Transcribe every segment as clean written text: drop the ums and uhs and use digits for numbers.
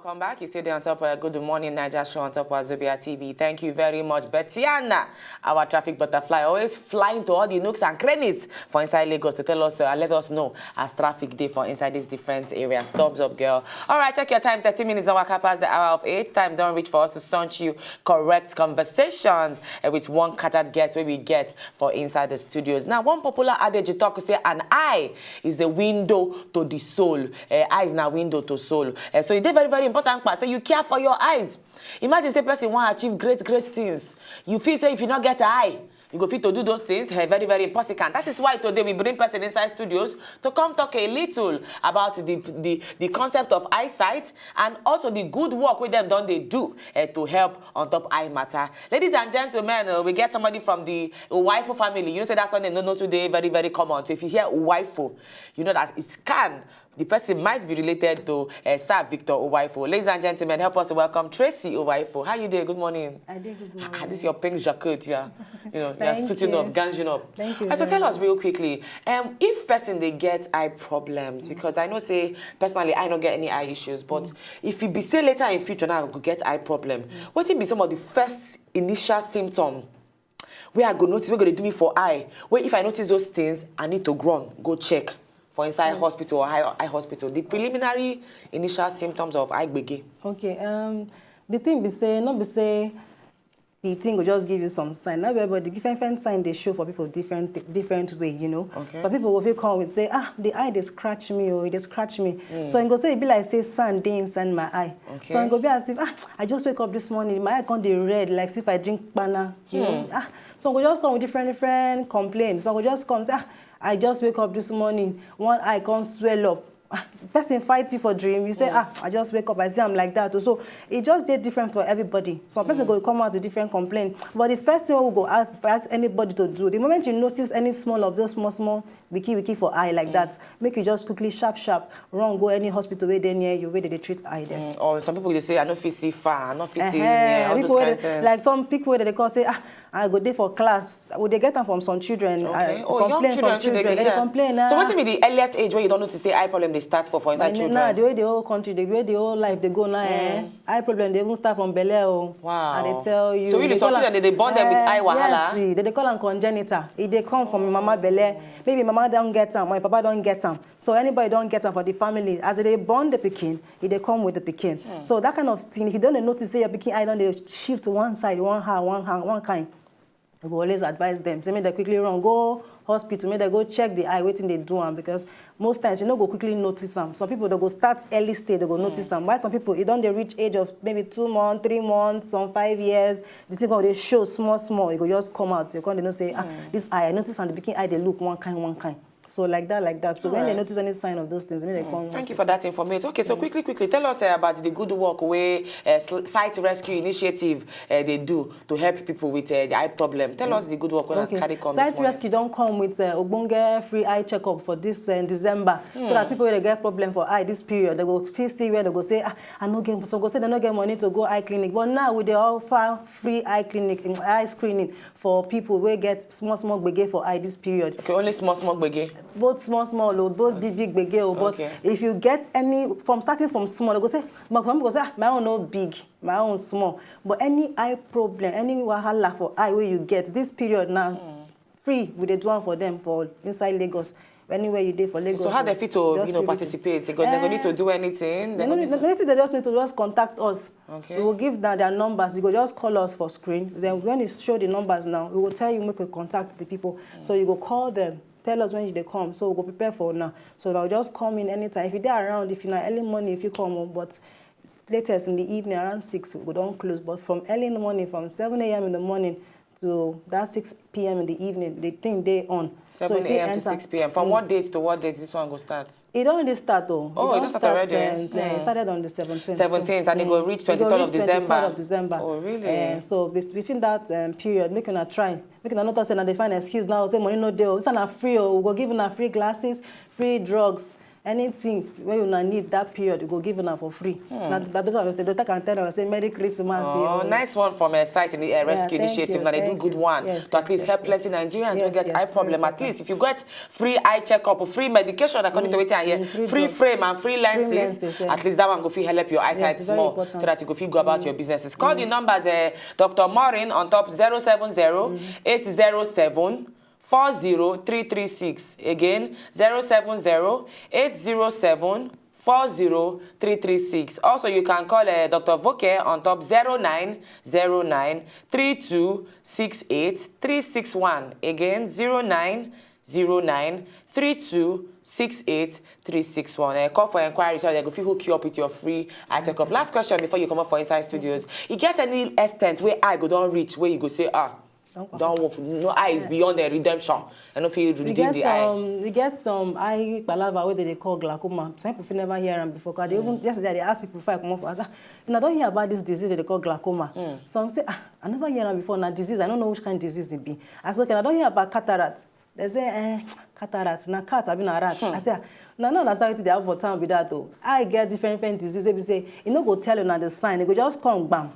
welcome back. You stay there on top of Good Morning Niger show on top of Zobia TV. Thank you very much, Betiana, our traffic butterfly, always flying to all the nooks and crannies for inside Lagos to tell us, let us know as traffic day for inside these different areas. Thumbs up, girl. All right, check your time. 30 minutes on Waka past the hour of 8. Time don't reach for us to launch you correct conversations with one catered guest where we get for inside the studios. Now, one popular adage you talk to say an eye is the window to the soul. Eye is now window to soul. So it is very, very important part. So you care for your eyes. Imagine say person want to achieve great things. You feel say if you not get an eye, you go fit to do those things. Very, very important. That is why today we bring person inside studios to come talk a little about the concept of eyesight and also the good work with them they do to help on top eye matter. Ladies and gentlemen, we get somebody from the Uwaifo family. You know, say that's one they know today, very, very common. So if you hear Uwaifo, you know that it can. The person might be related to Sir Victor Uwaifo. Ladies and gentlemen, help us to welcome Tracy Uwaifo. How you doing? Good morning. I did good morning. This is your pink jacket, yeah. You know, you're suiting up, ganging up. Thank you. So tell us real quickly, if person they get eye problems, because I know say personally I don't get any eye issues, but if it be say later in future now I could get eye problem, what will be some of the first initial symptoms where I go notice, we're going to do me for eye, where if I notice those things, I need to go check for inside hospital or eye hospital. The preliminary initial symptoms of eye gbege. Okay. The thing be say, not be say the thing will just give you some sign. Not everybody different sign they show for people different way, you know. Okay. Some people will feel come with say, the eye they scratch me or they scratch me. So it go say it be like say sand they inside my eye. Okay. So it go be as if I just wake up this morning, my eye can't be red like if I drink banana, you know. So we just come with different complaints. So we just come say I just wake up this morning, one eye can't swell up. Person fight you for dream, you say, I just wake up, I see I'm like that. So it just did different for everybody. Some person go come out with different complaints. But the first thing we go ask anybody to do, the moment you notice any small of those small wiki for eye like that, make you just quickly sharp run go any hospital where they near you where they treat eye there. Or some people they say I don't feel see far, I don't feel see near, all those kind of things. Like some people they call say I go there for class. Would they get them from some children? Okay. Complain young children. They complain. So what be the earliest age where you don't know to say eye problem they start for inside children? Nah, the way the whole country, the way the whole life they go now, eye problem they even start from belly. Wow. And they tell you. So really some children they born them with eye wahala? Yes, they call them congenital. If they come from mama belly, maybe mama don't get them, my papa don't get them. So anybody don't get them for the family. As they born the pikin, if they come with the pikin. So that kind of thing, if you don't notice say your pikin eye don't they shift to one side, one kind. We always advise them. Say, make they quickly run, go hospital, make they go check the eye, waiting they do them. Because most times, you know, go quickly notice them. Some people, they go start early stage, they go notice them. Why some people, it don't they reach age of maybe 2 months, 3 months, some 5 years. This thing, they show small, it go just come out. They can't say, this eye, I notice on the beginning eye, they look one kind. So like that. So when they notice any sign of those things, they come. Thank you for that information. Okay, so quickly, tell us about the good work where Sight Rescue Initiative they do to help people with the eye problem. Tell us the good work when carry come. Sight Rescue don't come with Ogbonge free eye checkup for this December, so that people will get problem for eye this period. They go see where they go say I no get, so go say they no get money to go eye clinic. But now with the offer free eye clinic, eye screening for people who get small gbege for eye this period. Okay, only small gbege. Both small, both big gbege. But if you get any starting from small, they go say, my own no big, my own small. But any eye problem, any wahala for eye where you get this period now, free with the one for them for inside Lagos. Anywhere you did for Lagos. So how they fit to participate? They don't need to do anything. They just need to contact us. Okay. We will give them their numbers. You go just call us for screen. Then when you show the numbers now, we will tell you make a contact the people. So you go call them. Tell us when they come, so we'll prepare for now. So they'll just come in anytime. If you're around, if you're not early morning, if you come home, but latest in the evening around 6, we don't close. But from early in the morning, from 7 a.m. in the morning to that 6 p.m. in the evening, the thing they on. 7 a.m. to 6 p.m. From what date to what date this one will start? It don't really start though. Oh, it start already? It started on the 17th. 17th, and it will reach 23rd of December. 23rd of December. Oh, really? So between that period, making a try. Making another say, and they find an excuse now, say money no deal. It's not free, or we'll give them free glasses, free drugs. anything when you need that period, you go give them for free. Now, the doctor can tell us, say, Merry Christmas. Oh, nice one from a site in the rescue initiative. Now they do good one to at least help plenty Nigerians who get eye problem. At least if you get free eye checkup or free medication according to what I hear, free frame and free lenses, at least that one go help your eyesight small so that you go go about your businesses. Call the numbers, Dr. Maureen on top 070-807 40336. Again, 070-807 40336. Also, you can call Dr. Voke on top 0909 3268 361. Again, 0909 3268 361. Call for inquiry so they go hook you up with your free eye checkup. Last question before you come up for Inside Studios. You get any extent where I go don't reach where you go say, don't work. No eye is beyond the redemption. I don't feel redeem the eye. We get some eye palava where they call glaucoma. Some people never hear them before. Cause even yesterday they asked people before I come off. I don't hear about this disease they call glaucoma. Some say, I never hear them before. Now disease, I don't know which kind of disease it be. I said, okay, I don't hear about cataract. They say, cataract. Now cat, I've been a rat. I say, no, understand what they have for town with that though. I get different diseases. They say, you know, go tell you now the sign. They go just come bam.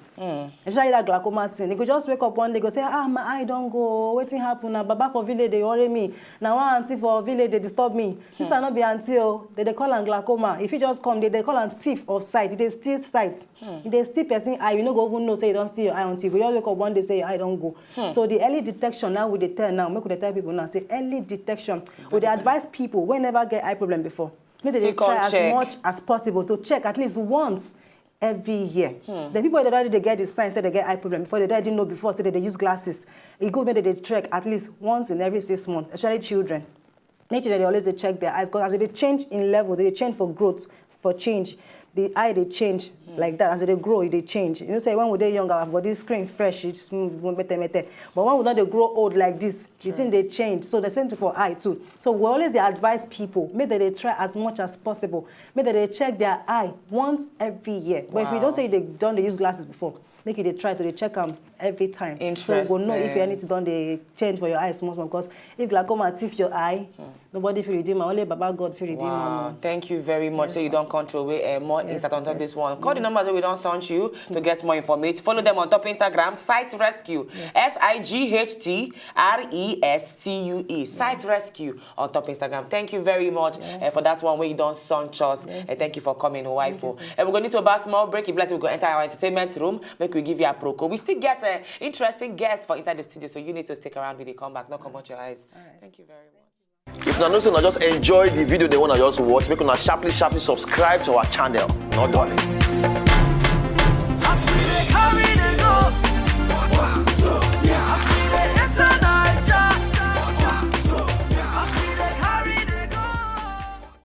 Especially that glaucoma thing. They go just wake up one day, go say, my eye don't go. Waiting happen now. Baba for village they worry me. Now one auntie for village they disturb me. This will not be auntie. They call them glaucoma. If you just come, they call them thief of sight. They steal sight. They steal person eye. You know go even know say you don't steal your eye until you just wake up one day say your eye don't go. So the early detection now we they tell now. Make we tell people now say early detection. We they advise people we never get eye problem before. Maybe they try as much as possible to check at least once every year. The people that already they get the sign say they get eye problem before they didn't know before say they use glasses. It good maybe they check at least once in every 6 months, especially children. Nature they always they check their eyes because as they change in level, they change for growth, for change. The eye they change like that as they grow, they change. You know, say when we they younger, our body screen fresh, it's but when we not they grow old like this, you think they change. So the same thing for eye too. So we always they advise people, make that they try as much as possible, make that they check their eye once every year. But if you don't say they use glasses before, make it they try to check them every time. So you will know if you need to done the change for your eyes small because if glaucoma thief your eye, nobody feel redeem, only Baba God feel redeem. Wow, thank you very much. So you don't control more insight on top this one. Call the numbers that we don't sound you to get more information. Follow them on top Instagram, Sight Rescue. SIGHTRESCUE. Sight Rescue on top Instagram. Thank you very much for that one where you don't sound us. And thank you for coming, wife. And we're going to need to about small break. If we're going to enter our entertainment room, make we give you a proco. We still get interesting guests for inside the studio, so you need to stick around with the comeback. Not come out your eyes. Thank you very much. If you know, just enjoy the video they want to just watch, make una sharply subscribe to our channel. Not darling.